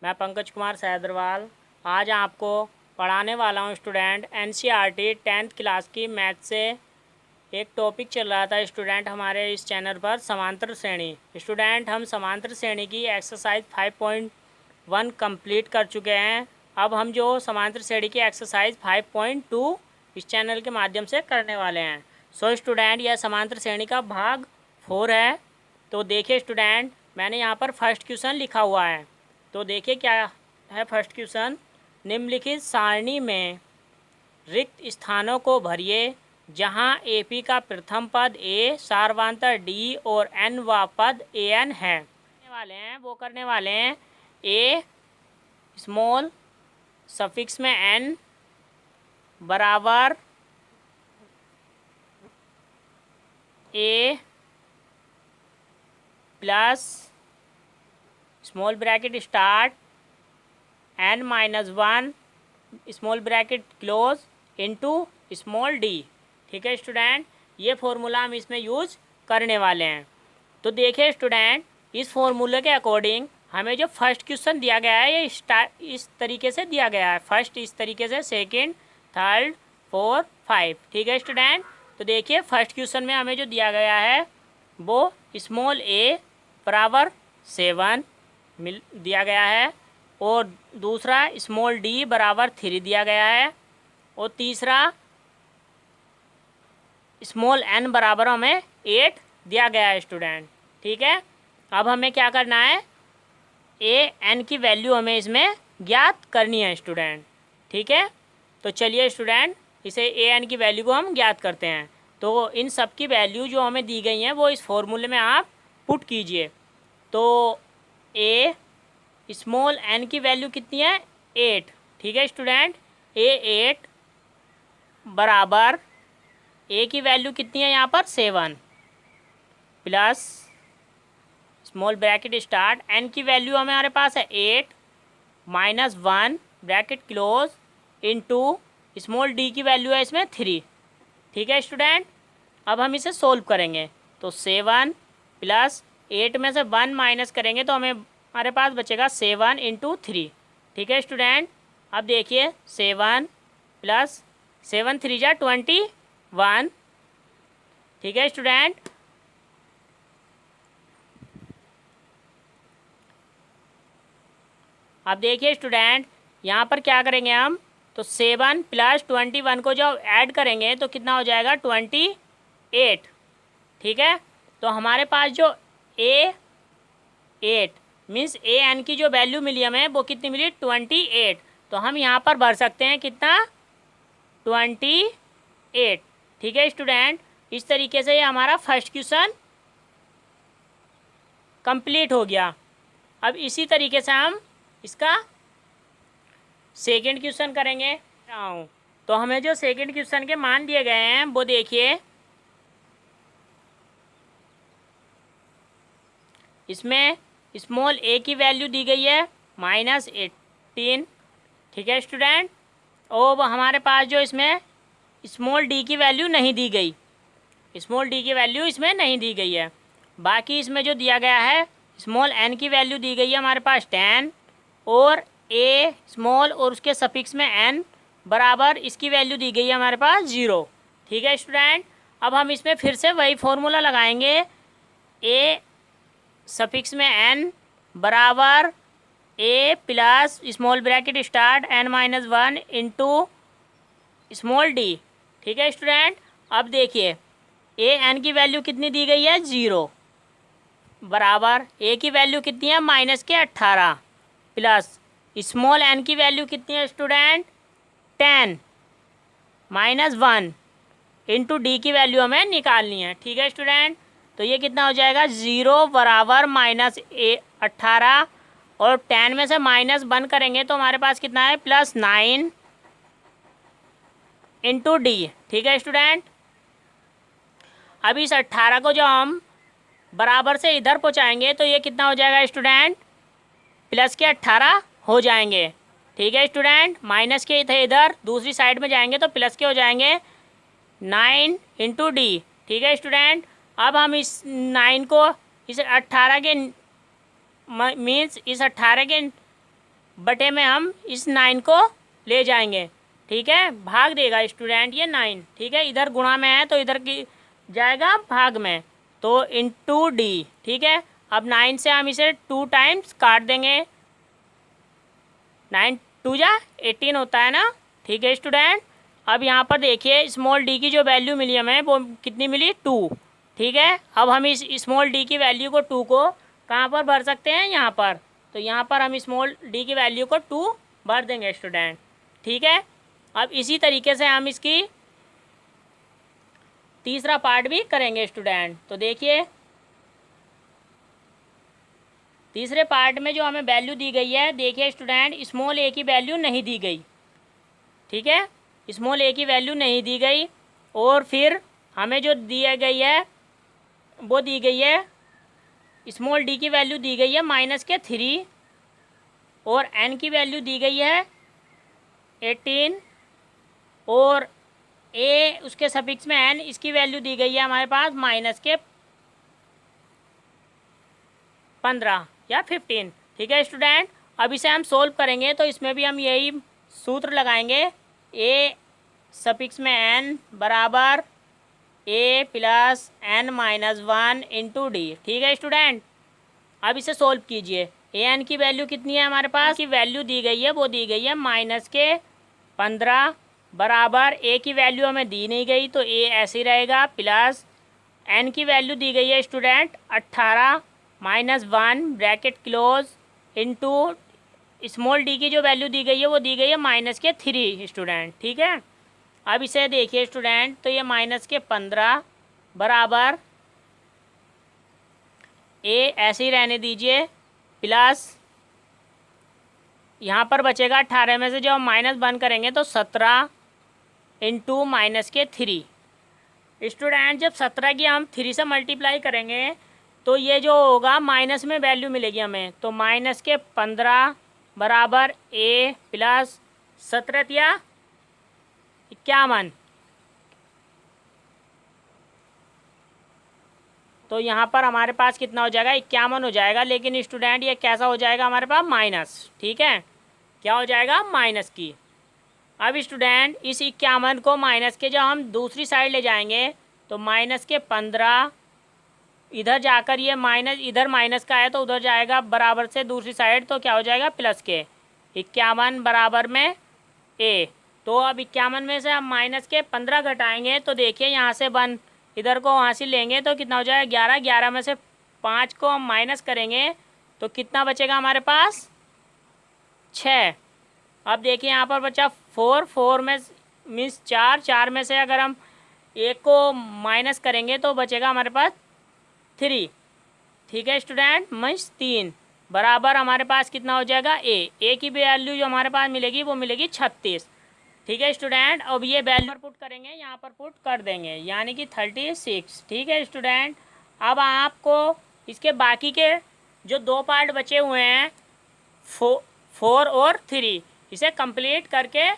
मैं पंकज कुमार सैदरवाल आज आपको पढ़ाने वाला हूँ स्टूडेंट एनसीईआरटी 10th क्लास की मैथ से एक टॉपिक चल रहा था स्टूडेंट हमारे इस चैनल पर समांतर श्रेणी। स्टूडेंट हम समांतर श्रेणी की एक्सरसाइज 5.1 कंप्लीट कर चुके हैं। अब हम जो समांतर श्रेणी की एक्सरसाइज 5.2 इस चैनल के माध्यम से करने वाले हैं। सो स्टूडेंट यह समांतर श्रेणी का भाग 4 है। तो देखिए स्टूडेंट, मैंने यहाँ पर फर्स्ट क्वेश्चन लिखा हुआ है। तो देखिए क्या है फर्स्ट क्वेश्चन। निम्नलिखित सारणी में रिक्त स्थानों को भरिए जहाँ एपी का प्रथम पद ए, सार्वधातुक डी और एन व पद एन है। वो करने वाले हैं ए स्मॉल सफिक्स में एन बराबर a plus small bracket start n-1 small bracket close into small d. ठीक है स्टूडेंट, ये फॉर्मूला हम इसमें यूज करने वाले हैं। तो देखिए स्टूडेंट, इस फॉर्मूले के अकॉर्डिंग हमें जो फर्स्ट क्वेश्चन दिया गया है ये इस तरीके से दिया गया है। फर्स्ट इस तरीके से, सेकंड, थर्ड, फोर्थ, 5। ठीक है स्टूडेंट, तो देखिए फर्स्ट क्वेश्चन में हमें जो दिया गया है वो स्मॉल ए बराबर 7 दिया गया है और दूसरा स्मॉल डी बराबर 3 दिया गया है और तीसरा स्मॉल एन बराबर हमें 8 दिया गया है स्टूडेंट। ठीक है, अब हमें क्या करना है, ए एन की वैल्यू हमें इसमें ज्ञात करनी है स्टूडेंट। ठीक है, तो चलिए स्टूडेंट इसे ए एन की वैल्यू को हम ज्ञात करते हैं। तो इन सब की वैल्यू जो हमें दी गई हैं वो इस फॉर्मूले में आप पुट कीजिए। तो ए स्मॉल एन की वैल्यू कितनी है 8। ठीक है स्टूडेंट, ए 8 बराबर ए की वैल्यू कितनी है यहाँ पर 7 plus small bracket start an की वैल्यू हमारे पास है 8 -1 bracket close into small D की वैल्यू है इसमें 3। ठीक है स्टूडेंट, अब हम इसे सोल्व करेंगे तो 7 प्लस 8 में से 1 माइनस करेंगे तो हमें हमारे पास बचेगा 7 × 3। ठीक है स्टूडेंट, अब देखिए 7 प्लस 7 3 जा 21। ठीक है स्टूडेंट, अब देखिए स्टूडेंट यहाँ पर क्या करेंगे हम, तो 7 प्लस 21 को जब ऐड करेंगे तो कितना हो जाएगा 28। ठीक है, तो हमारे पास जो ए 8 मीन्स ए एन की जो वैल्यू मिली हमें वो कितनी मिली 28। तो हम यहाँ पर भर सकते हैं कितना 28। ठीक है स्टूडेंट, इस तरीके से ये हमारा फर्स्ट क्वेश्चन कंप्लीट हो गया। अब इसी तरीके से हम इसका सेकंड क्वेश्चन करेंगे। तो हमें जो सेकंड क्वेश्चन के मान दिए गए हैं वो देखिए, इसमें स्मॉल ए की वैल्यू दी गई है -18। ठीक है स्टूडेंट, और हमारे पास जो इसमें स्मॉल डी की वैल्यू नहीं दी गई, स्मॉल डी की वैल्यू इसमें नहीं दी गई है। बाकी इसमें जो दिया गया है स्मॉल एन की वैल्यू दी गई है हमारे पास 10 और ए स्मॉल और उसके सफिक्स में एन बराबर इसकी वैल्यू दी गई है हमारे पास 0। ठीक है स्टूडेंट, अब हम इसमें फिर से वही फॉर्मूला लगाएंगे, ए सफिक्स में एन बराबर a plus small bracket start n-1 into small d. ठीक है स्टूडेंट, अब देखिए ए एन की वैल्यू कितनी दी गई है 0 बराबर ए की वैल्यू कितनी है -18 प्लस स्मॉल एन की वैल्यू कितनी है स्टूडेंट 10 -1 इंटू डी की वैल्यू हमें निकालनी है। ठीक है स्टूडेंट, तो ये कितना हो जाएगा 0 बराबर -18 और 10 में से -1 करेंगे तो हमारे पास कितना है +9 इंटू डी। ठीक है स्टूडेंट, अब इस 18 को जो हम बराबर से इधर पहुँचाएंगे तो ये कितना हो जाएगा स्टूडेंट प्लस के 18 हो जाएंगे। ठीक है स्टूडेंट, माइनस के थे इधर, दूसरी साइड में जाएंगे तो प्लस के हो जाएंगे 9 इंटू डी। ठीक है स्टूडेंट, अब हम इस 9 को इस 18 के मीन्स इस 18 के बटे में हम इस 9 को ले जाएंगे, ठीक है, भाग देगा स्टूडेंट ये 9, ठीक है, इधर गुणा में है तो इधर की जाएगा भाग में, तो इंटू डी, ठीक है। अब 9 से हम इसे 2 टाइम्स काट देंगे, 9 2 जा 18 होता है ना, ठीक है स्टूडेंट। अब यहाँ पर देखिए स्मॉल डी की जो वैल्यू मिली हमें वो कितनी मिली, 2, ठीक है। अब हम इस स्मॉल डी की वैल्यू को 2 को कहाँ पर भर सकते हैं, यहाँ पर, तो यहाँ पर हम स्मॉल डी की वैल्यू को 2 भर देंगे स्टूडेंट, ठीक है। अब इसी तरीके से हम इसकी तीसरा पार्ट भी करेंगे स्टूडेंट। तो देखिए तीसरे पार्ट में जो हमें वैल्यू दी गई है, देखिए स्टूडेंट स्मॉल ए की वैल्यू नहीं दी गई, ठीक है, स्मॉल ए की वैल्यू नहीं दी गई, और फिर हमें जो दी गई है वो दी गई है स्मॉल डी की वैल्यू दी गई है -3, और एन की वैल्यू दी गई है 18, और ए उसके सफिक्स में एन, इसकी वैल्यू दी गई है हमारे पास -15 या 15, ठीक है स्टूडेंट। अब इसे हम सोल्व करेंगे तो इसमें भी हम यही सूत्र लगाएंगे, ए सफिक्स में एन बराबर a plus N -1 into D, ठीक है स्टूडेंट। अब इसे सोल्व कीजिए, ए एन की वैल्यू कितनी है हमारे पास, की वैल्यू दी गई है वो दी गई है -15 बराबर ए की वैल्यू हमें दी नहीं गई तो ए ऐसे ही रहेगा, प्लस एन की वैल्यू दी गई है student 18 -1 bracket close into small D की जो वैल्यू दी गई है वो दी गई है -3 स्टूडेंट, ठीक है। अब इसे देखिए स्टूडेंट, तो ये -15 बराबर ए ऐसे ही रहने दीजिए, प्लस यहाँ पर बचेगा 18 में से जब हम -1 करेंगे तो 17 इंटू -3 स्टूडेंट। जब 17 की हम 3 से मल्टीप्लाई करेंगे तो ये जो होगा माइनस में वैल्यू मिलेगी हमें, तो -15 बराबर ए प्लस 17 या 51, तो यहाँ पर हमारे पास कितना हो जाएगा, 51 हो जाएगा। लेकिन स्टूडेंट ये कैसा हो जाएगा हमारे पास, माइनस, ठीक है, क्या हो जाएगा, माइनस की। अब स्टूडेंट इस 51 को माइनस के जब हम दूसरी साइड ले जाएंगे तो -15 इधर जाकर ये माइनस, इधर माइनस का है तो उधर जाएगा बराबर से दूसरी साइड, तो क्या हो जाएगा, प्लस के 51 बराबर में ए। तो अब 51 में से हम -15 घटाएंगे तो देखिए यहाँ से 1 इधर को वहाँ से लेंगे तो कितना हो जाएगा, 11, 11 में से 5 को हम माइनस करेंगे तो कितना बचेगा हमारे पास, 6। अब देखिए यहाँ पर बचा 4, 4 में मीन्स 4, 4 में से अगर हम एक को माइनस करेंगे तो बचेगा हमारे पास 3, ठीक है स्टूडेंट, मीन्स 3 बराबर हमारे पास कितना हो जाएगा, ए की वैल्यू जो हमारे पास मिलेगी वो मिलेगी 36, ठीक है स्टूडेंट। अब ये वैल्यू पुट करेंगे, यहाँ पर पुट कर देंगे, यानी कि 36, ठीक है स्टूडेंट। अब आपको इसके बाकी के जो 2 पार्ट बचे हुए हैं 4 और 3, इसे कंप्लीट करके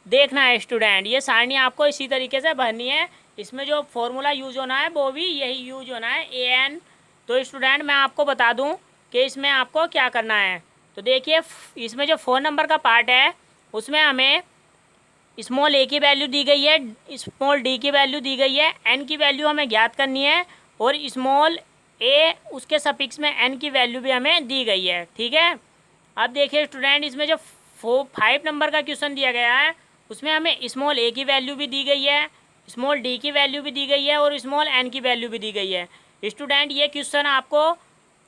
देखना है स्टूडेंट। ये सारणी आपको इसी तरीके से भरनी है, इसमें जो फॉर्मूला यूज होना है वो भी यही यूज होना है, ए एन। तो स्टूडेंट मैं आपको बता दूं कि इसमें आपको क्या करना है। तो देखिए इसमें जो 4 नंबर का पार्ट है उसमें हमें स्मॉल ए की वैल्यू दी गई है, स्मॉल डी की वैल्यू दी गई है, एन की वैल्यू हमें ज्ञात करनी है, और स्मॉल ए उसके सफिक्स में एन की वैल्यू भी हमें दी गई है, ठीक है। अब देखिए स्टूडेंट इसमें जो 5 नंबर का क्वेश्चन दिया गया है उसमें हमें स्मॉल ए की वैल्यू भी दी गई है, स्मॉल डी की वैल्यू भी दी गई है, और स्मॉल एन की वैल्यू भी दी गई है। स्टूडेंट ये क्वेश्चन आपको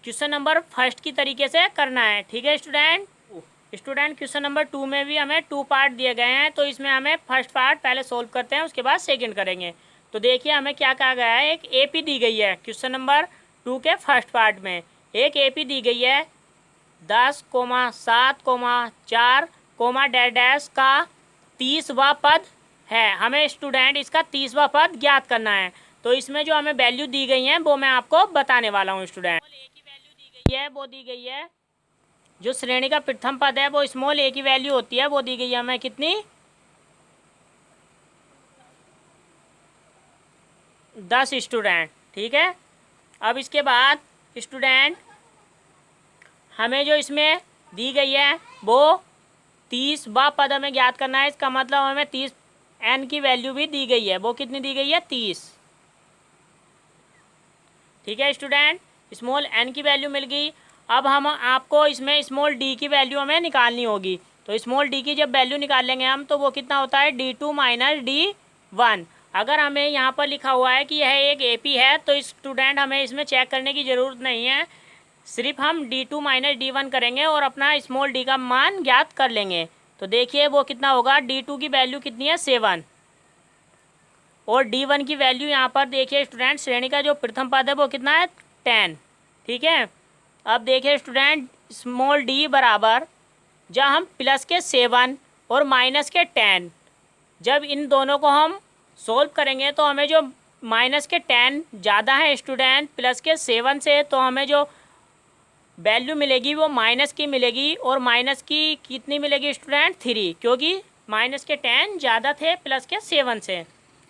क्वेश्चन नंबर 1 की तरीके से करना है, ठीक है स्टूडेंट। स्टूडेंट क्वेश्चन नंबर 2 में भी हमें 2 पार्ट दिए गए हैं, तो इसमें हमें फर्स्ट पार्ट पहले सोल्व करते हैं, उसके बाद सेकंड करेंगे। तो देखिए हमें क्या कहा गया है, एक एपी दी गई है क्वेश्चन नंबर 2 के फर्स्ट पार्ट में, एक एपी दी गई है 10,7,4, का 30वां पद है। हमें स्टूडेंट इसका 30वां पद ज्ञात करना है। तो इसमें जो हमें वैल्यू दी गई है वो मैं आपको बताने वाला हूँ स्टूडेंट। स्मॉल ए की वैल्यू दी गई है, वो दी गई है जो श्रेणी का प्रथम पद है वो स्मॉल ए की वैल्यू होती है, वो दी गई है हमें कितनी, 10 स्टूडेंट, ठीक है। अब इसके बाद स्टूडेंट हमें जो इसमें दी गई है वो 30वां पद हमें ज्ञात करना है। इसका मतलब हमें 30 n की वैल्यू भी दी गई है। वो कितनी दी गई है? 30। ठीक है स्टूडेंट, स्मॉल n की वैल्यू मिल गई। अब हम आपको इसमें स्मॉल d की वैल्यू हमें निकालनी होगी। तो स्मॉल d की जब वैल्यू निकालेंगे हम, तो वो कितना होता है? d2 minus d1। अगर हमें यहाँ पर लिखा हुआ है कि यह एक AP है, तो स्टूडेंट हमें इसमें चेक करने की ज़रूरत नहीं है। सिर्फ हम d2 माइनस d1 करेंगे और अपना स्मॉल d का मान ज्ञात कर लेंगे। तो देखिए वो कितना होगा? d2 की वैल्यू कितनी है? 7। और d1 की वैल्यू यहाँ पर देखिए स्टूडेंट, श्रेणी का जो प्रथम पद है वो कितना है? 10। ठीक है, अब देखिए स्टूडेंट, स्मॉल d बराबर, जब हम प्लस के 7 और माइनस के 10, जब इन दोनों को हम सोल्व करेंगे तो हमें जो माइनस के 10 ज़्यादा है स्टूडेंट प्लस के 7 से, तो हमें जो वैल्यू मिलेगी वो माइनस की मिलेगी। और माइनस की कितनी मिलेगी स्टूडेंट? 3, क्योंकि माइनस के 10 ज़्यादा थे प्लस के 7 से।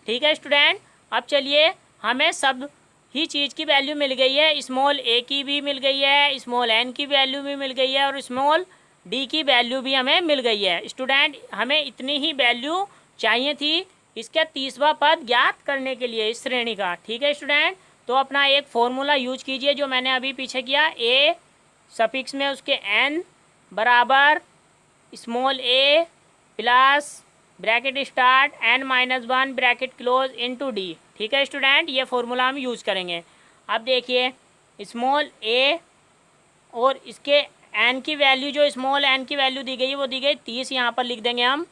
ठीक है स्टूडेंट, अब चलिए, हमें सब ही चीज़ की वैल्यू मिल गई है। स्मॉल a की भी मिल गई है, स्मॉल n की वैल्यू भी मिल गई है, और स्मॉल d की वैल्यू भी हमें मिल गई है। स्टूडेंट, हमें इतनी ही वैल्यू चाहिए थी इसका 30वां पद ज्ञात करने के लिए इस श्रेणी का। ठीक है स्टूडेंट, तो अपना एक फॉर्मूला यूज कीजिए जो मैंने अभी पीछे किया। a सफिक्स में उसके n बराबर small a plus bracket start n-1 bracket close into d। ठीक है स्टूडेंट, ये फॉर्मूला हम यूज़ करेंगे। अब देखिए, स्मॉल a और इसके n की वैल्यू, जो स्मॉल n की वैल्यू दी गई है वो दी गई 30। यहाँ पर लिख देंगे हम,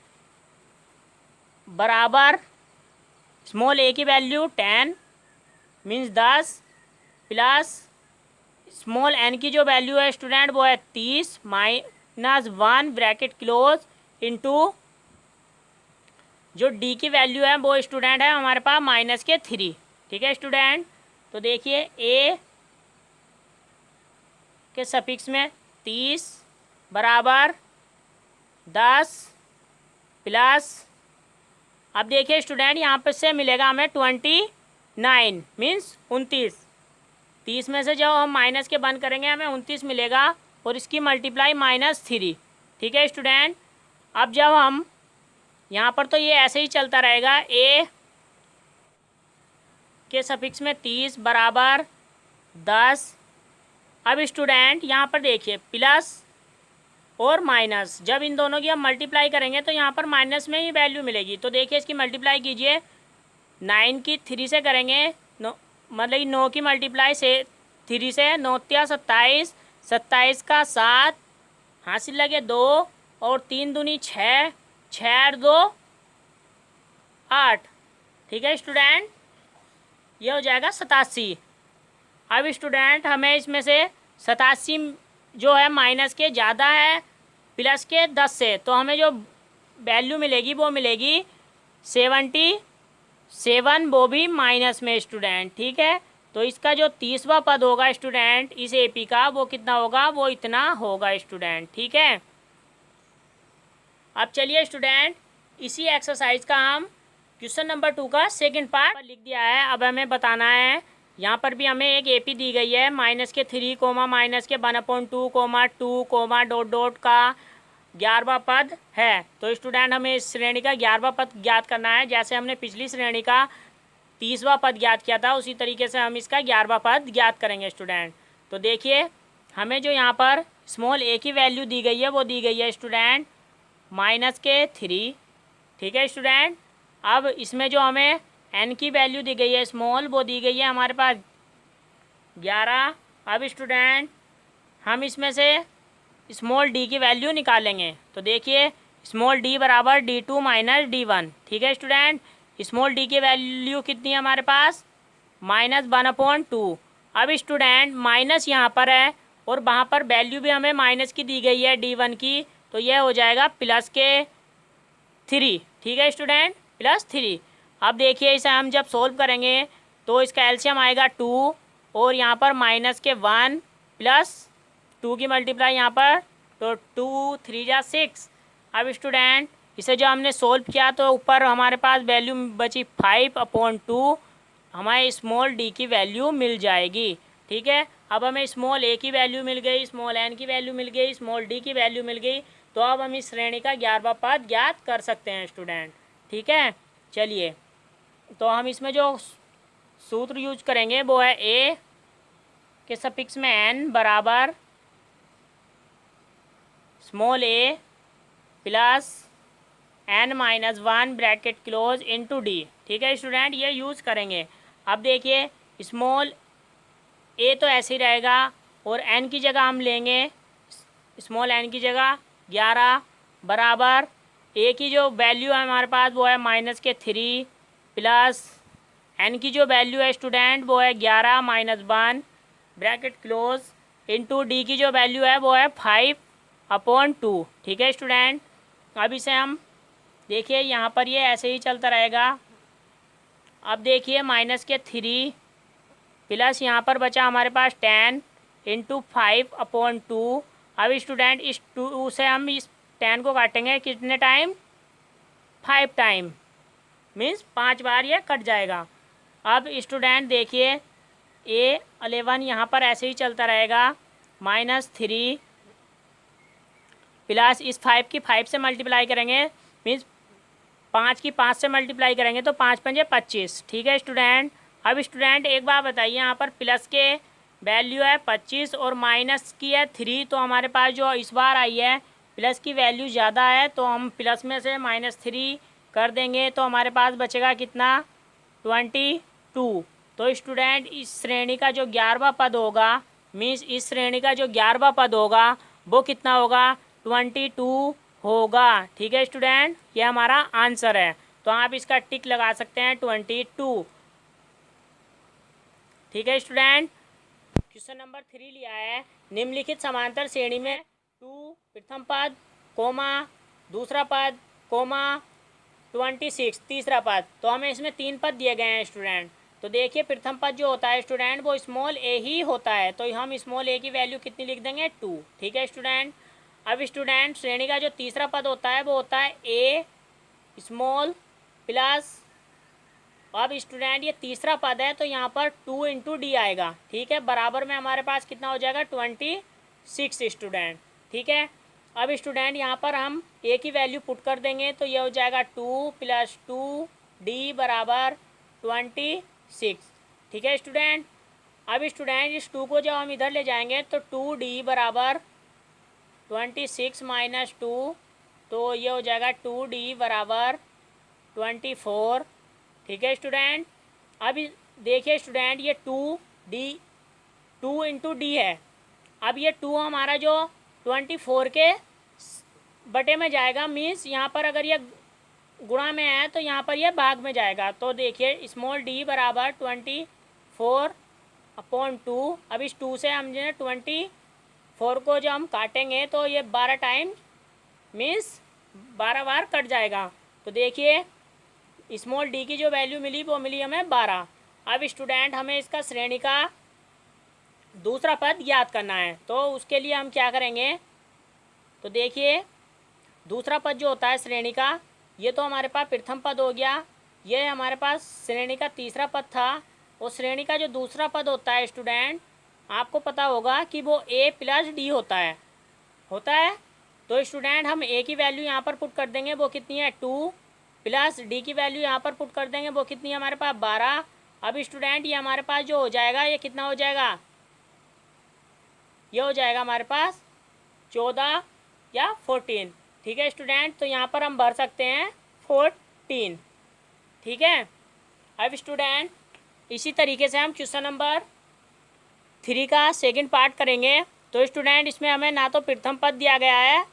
बराबर स्मॉल a की value 10 means 10 plus small n की जो वैल्यू है स्टूडेंट वो है 30 -1 ब्रैकेट क्लोज इनटू जो d की वैल्यू है वो स्टूडेंट है हमारे पास माइनस के 3। ठीक है स्टूडेंट, तो देखिए a के सफिक्स में 30 बराबर 10 प्लस, अब देखिए स्टूडेंट यहाँ पर से मिलेगा हमें 29 मीन्स 29। 30 में से जब हम माइनस के बंद करेंगे हमें 29 मिलेगा, और इसकी मल्टीप्लाई -3। ठीक है स्टूडेंट, अब जब हम यहाँ पर, तो ये ऐसे ही चलता रहेगा। a के सफिक्स में 30 बराबर 10। अब स्टूडेंट यहाँ पर देखिए प्लस और माइनस, जब इन दोनों की हम मल्टीप्लाई करेंगे तो यहाँ पर माइनस में ही वैल्यू मिलेगी। तो देखिए इसकी मल्टीप्लाई कीजिए, 9 की 3 से करेंगे, मतलब 9 की मल्टीप्लाई से 3 से, 9 × 27, 27 का 7, हासिल लगे 2, और 3 दूनी 6, 6 2 8। ठीक है स्टूडेंट, ये हो जाएगा 87। अब स्टूडेंट हमें इसमें से 87 जो है माइनस के ज़्यादा है प्लस के 10 से, तो हमें जो वैल्यू मिलेगी वो मिलेगी 77, वो भी माइनस में स्टूडेंट। ठीक है, तो इसका जो 30वां पद होगा स्टूडेंट इस AP का, वो कितना होगा? वो इतना होगा स्टूडेंट। ठीक है, अब चलिए स्टूडेंट, इसी एक्सरसाइज का हम क्वेश्चन नंबर 2 का सेकंड पार्ट लिख दिया है। अब हमें बताना है, यहाँ पर भी हमें एक AP दी गई है, माइनस के 3 कोमा माइनस के 1/2 कोमा 2 कोमा डॉट डॉट का 11वां पद है। तो स्टूडेंट हमें इस श्रेणी का 11वां पद ज्ञात करना है। जैसे हमने पिछली श्रेणी का 30वां पद ज्ञात किया था, उसी तरीके से हम इसका 11वां पद ज्ञात करेंगे स्टूडेंट। तो देखिए, हमें जो यहाँ पर स्मॉल a की वैल्यू दी गई है वो दी गई है स्टूडेंट माइनस के 3। ठीक है स्टूडेंट, अब इसमें जो हमें n की वैल्यू दी गई है स्मॉल, वो दी गई है हमारे पास 11। अब स्टूडेंट हम इसमें से स्मॉल d की वैल्यू निकालेंगे। तो देखिए स्मॉल d बराबर d2 माइनस d1। ठीक है स्टूडेंट, स्मॉल d की वैल्यू कितनी है हमारे पास? -1/2। अब स्टूडेंट माइनस यहाँ पर है और वहाँ पर वैल्यू भी हमें माइनस की दी गई है d1 की, तो यह हो जाएगा प्लस के 3। ठीक है स्टूडेंट, +3। अब देखिए इसे हम जब सोल्व करेंगे तो इसका एलसीएम आएगा 2, और यहाँ पर माइनस के 1 प्लस 2 की मल्टीप्लाई यहाँ पर, तो 2 3 × 6। अब स्टूडेंट इसे जो हमने सोल्व किया तो ऊपर हमारे पास वैल्यू बची 5/2, हमारे स्मॉल d की वैल्यू मिल जाएगी। ठीक है, अब हमें स्मॉल a की वैल्यू मिल गई, स्मॉल n की वैल्यू मिल गई, स्मॉल d की वैल्यू मिल गई। तो अब हम इस श्रेणी का 11वां पद ज्ञात कर सकते हैं स्टूडेंट। ठीक है, चलिए तो हम इसमें जो सूत्र यूज करेंगे वो है ए के सफिक्स में एन बराबर small a plus n minus 1 bracket close into d. ठीक है स्टूडेंट, ये यूज़ करेंगे। अब देखिए स्मॉल ए तो ऐसे ही रहेगा और एन की जगह हम लेंगे स्मॉल एन की जगह 11 बराबर ए की जो वैल्यू है हमारे पास वो है -3 प्लस एन की जो वैल्यू है स्टूडेंट वो है 11 minus 1 bracket close into D की जो वैल्यू है वो है 5/2। ठीक है स्टूडेंट, अब इसे हम देखिए यहाँ पर ये ऐसे ही चलता रहेगा। अब देखिए -3 प्लस यहाँ पर बचा हमारे पास 10 इंटू 5/2। अब स्टूडेंट इस 2 से हम इस 10 को काटेंगे कितने टाइम, 5 टाइम, मीन्स 5 बार ये कट जाएगा। अब स्टूडेंट देखिए A11 यहाँ पर ऐसे ही चलता रहेगा -3 प्लस इस 5 की 5 से मल्टीप्लाई करेंगे, मीन्स 5 की 5 से मल्टीप्लाई करेंगे तो 5 पंजे 25। ठीक है स्टूडेंट, अब स्टूडेंट एक बार बताइए यहाँ पर प्लस के वैल्यू है 25 और माइनस की है 3, तो हमारे पास जो इस बार आई है प्लस की वैल्यू ज़्यादा है तो हम प्लस में से -3 कर देंगे तो हमारे पास बचेगा कितना, 22। तो स्टूडेंट इस श्रेणी का जो 11वां पद होगा, मीन्स इस श्रेणी का जो 11वां पद होगा वो कितना होगा, 22 होगा। ठीक है स्टूडेंट, ये हमारा आंसर है, तो आप इसका टिक लगा सकते हैं 22। ठीक है स्टूडेंट, क्वेश्चन नंबर 3 लिया है, निम्नलिखित समांतर श्रेणी में 2 प्रथम पद कोमा दूसरा पद कोमा 26 तीसरा पद, तो हमें इसमें 3 पद दिए गए हैं स्टूडेंट। तो देखिए प्रथम पद जो होता है स्टूडेंट वो स्मॉल ए ही होता है, तो हम स्मॉल ए की वैल्यू कितनी लिख देंगे, 2। ठीक है स्टूडेंट, अब स्टूडेंट श्रेणी का जो तीसरा पद होता है वो होता है ए स्मॉल प्लस, अब स्टूडेंट ये तीसरा पद है तो यहाँ पर 2 इंटू डी आएगा। ठीक है, बराबर में हमारे पास कितना हो जाएगा, 26 स्टूडेंट। ठीक है, अब स्टूडेंट यहाँ पर हम ए की वैल्यू पुट कर देंगे तो ये हो जाएगा 2 + 2 डी बराबर 26। ठीक है स्टूडेंट, अब स्टूडेंट इस 2 को जब हम इधर ले जाएंगे तो 2d बराबर 26 - 2, तो ये हो जाएगा 2d बराबर 24। ठीक है स्टूडेंट, अब देखिए स्टूडेंट ये 2 इंटू डी है, अब ये 2 हमारा जो 24 के बटे में जाएगा, मीन्स यहाँ पर अगर ये गुणा में है तो यहाँ पर ये भाग में जाएगा। तो देखिए स्मॉल डी बराबर 24/2। अब इस 2 से हम जो 24 को जो हम काटेंगे तो ये 12 टाइम, मीन्स 12 बार कट जाएगा। तो देखिए स्मॉल डी की जो वैल्यू मिली वो मिली हमें 12। अब स्टूडेंट हमें इसका श्रेणी का दूसरा पद ज्ञात करना है, तो उसके लिए हम क्या करेंगे, तो देखिए दूसरा पद जो होता है श्रेणी का, ये तो हमारे पास प्रथम पद हो गया, ये हमारे पास श्रेणी का तीसरा पद था। और श्रेणी का जो दूसरा पद होता है स्टूडेंट, आपको पता होगा कि वो a + d होता है। तो स्टूडेंट हम a की वैल्यू यहाँ पर पुट कर देंगे, वो कितनी है, 2 प्लस डी की वैल्यू यहाँ पर पुट कर देंगे, वो कितनी है हमारे पास, 12। अब स्टूडेंट ये हमारे पास जो हो जाएगा ये कितना हो जाएगा, ये हो जाएगा हमारे पास 14 या 14। ठीक है स्टूडेंट, तो यहाँ पर हम भर सकते हैं 14। ठीक है, अब स्टूडेंट इसी तरीके से हम क्वेश्चन नंबर 3 का सेकंड पार्ट करेंगे। तो स्टूडेंट इसमें हमें ना तो प्रथम पद दिया गया है,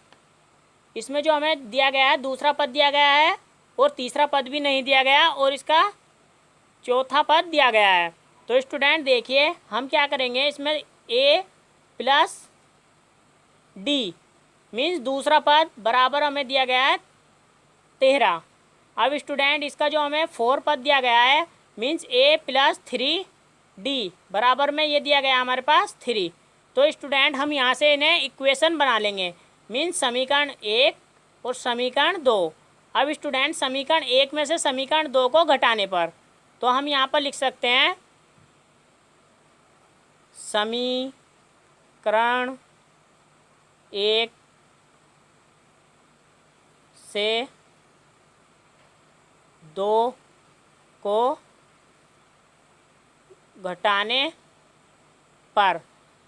इसमें जो हमें दिया गया है दूसरा पद दिया गया है, और तीसरा पद भी नहीं दिया गया, और इसका चौथा पद दिया गया है। तो स्टूडेंट देखिए हम क्या करेंगे, इसमें a + d मीन्स दूसरा पद बराबर हमें दिया गया है 13। अब स्टूडेंट इसका जो हमें 4 पद दिया गया है, मीन्स a + 3d बराबर में ये दिया गया हमारे पास 3। तो स्टूडेंट हम यहाँ से इन्हें इक्वेशन बना लेंगे, मीन्स समीकरण 1 और समीकरण 2। अब स्टूडेंट समीकरण 1 में से समीकरण 2 को घटाने पर, तो हम यहाँ पर लिख सकते हैं समीकरण 1 से 2 को घटाने पर।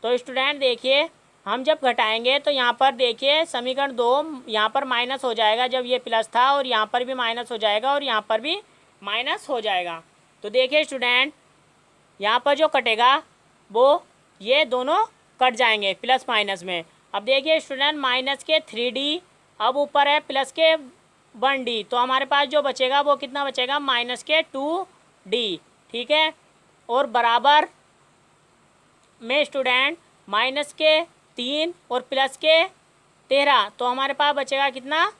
तो स्टूडेंट देखिए, हम जब घटाएंगे तो यहाँ पर देखिए समीकरण 2 यहाँ पर माइनस हो जाएगा, जब ये प्लस था, और यहाँ पर भी माइनस हो जाएगा और यहाँ पर भी माइनस हो जाएगा। तो देखिए स्टूडेंट, यहाँ पर जो कटेगा वो ये दोनों कट जाएंगे प्लस माइनस में। अब देखिए स्टूडेंट, माइनस के 3D, अब ऊपर है प्लस के 1D, तो हमारे पास जो बचेगा वो कितना बचेगा, माइनस के 2D। ठीक है, और बराबर में स्टूडेंट माइनस के 3 और प्लस के 13, तो हमारे पास बचेगा कितना,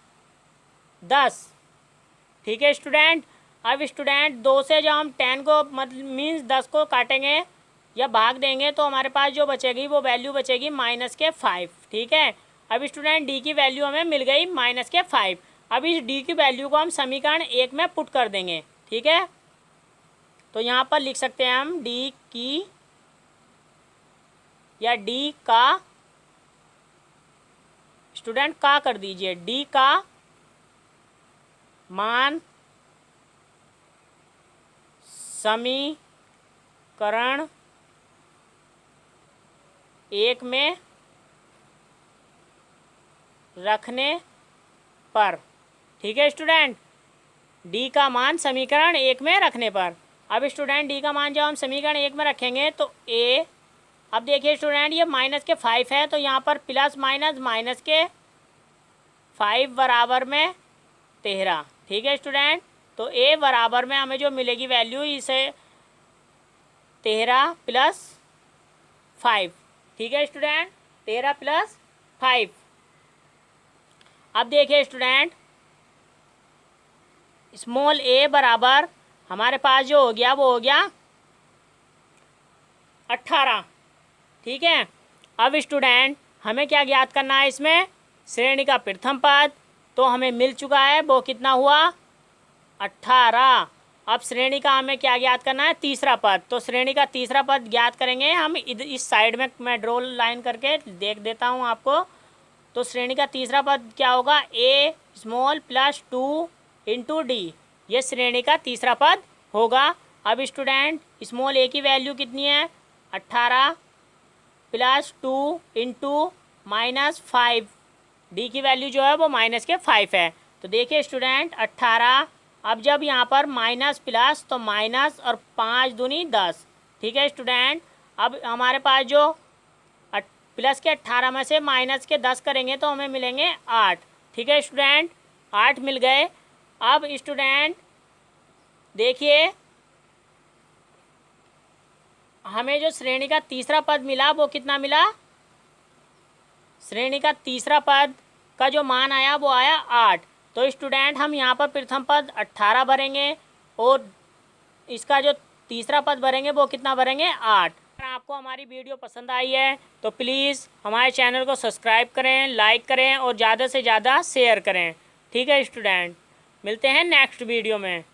10। ठीक है स्टूडेंट। अब स्टूडेंट 2 से जब हम 10 को मतलब मीन्स 10 को काटेंगे या भाग देंगे तो हमारे पास जो बचेगी वो वैल्यू बचेगी माइनस के 5। ठीक है, अब स्टूडेंट डी की वैल्यू हमें मिल गई माइनस के 5। अब इस डी की वैल्यू को हम समीकरण 1 में पुट कर देंगे। ठीक है, तो यहाँ पर लिख सकते हैं हम डी की या डी का, स्टूडेंट का कर दीजिए, डी का मान समीकरण 1 में रखने पर। ठीक है स्टूडेंट, डी का मान समीकरण 1 में रखने पर। अब स्टूडेंट डी का मान जब हम समीकरण 1 में रखेंगे तो ए, अब देखिए स्टूडेंट ये माइनस के 5 है, तो यहाँ पर प्लस माइनस माइनस के 5 बराबर में 13। ठीक है स्टूडेंट, तो ए बराबर में हमें जो मिलेगी वैल्यू, इसे 13 प्लस 5। ठीक है स्टूडेंट, 13 प्लस 5। अब देखिए स्टूडेंट, स्मॉल ए बराबर हमारे पास जो हो गया वो हो गया 18। ठीक है, अब स्टूडेंट हमें क्या ज्ञात करना है, इसमें श्रेणी का प्रथम पद तो हमें मिल चुका है, वो कितना हुआ, 18। अब श्रेणी का हमें क्या ज्ञात करना है, तीसरा पद। तो श्रेणी का तीसरा पद ज्ञात करेंगे हम, इस साइड में मैं ड्रॉ लाइन करके देख देता हूँ आपको। तो श्रेणी का तीसरा पद क्या होगा, ए स्मॉल प्लस 2 इंटू डी, ये श्रेणी का तीसरा पद होगा। अब स्टूडेंट स्मॉल ए की वैल्यू कितनी है, 18 प्लस 2 इंटू माइनस 5, डी की वैल्यू जो है वो माइनस के 5 है। तो देखिए स्टूडेंट 18, अब जब यहाँ पर माइनस प्लस तो माइनस और 5 दूनी 10। ठीक है स्टूडेंट, अब हमारे पास जो प्लस के 18 में से माइनस के 10 करेंगे तो हमें मिलेंगे 8। ठीक है स्टूडेंट, 8 मिल गए। अब स्टूडेंट देखिए, हमें जो श्रेणी का तीसरा पद मिला वो कितना मिला, श्रेणी का तीसरा पद का जो मान आया वो आया 8। तो स्टूडेंट हम यहाँ पर प्रथम पद 18 भरेंगे और इसका जो तीसरा पद भरेंगे वो कितना भरेंगे, 8। अगर आपको हमारी वीडियो पसंद आई है तो प्लीज़ हमारे चैनल को सब्सक्राइब करें, लाइक करें और ज़्यादा से ज़्यादा शेयर करें। ठीक है स्टूडेंट, मिलते हैं नेक्स्ट वीडियो में।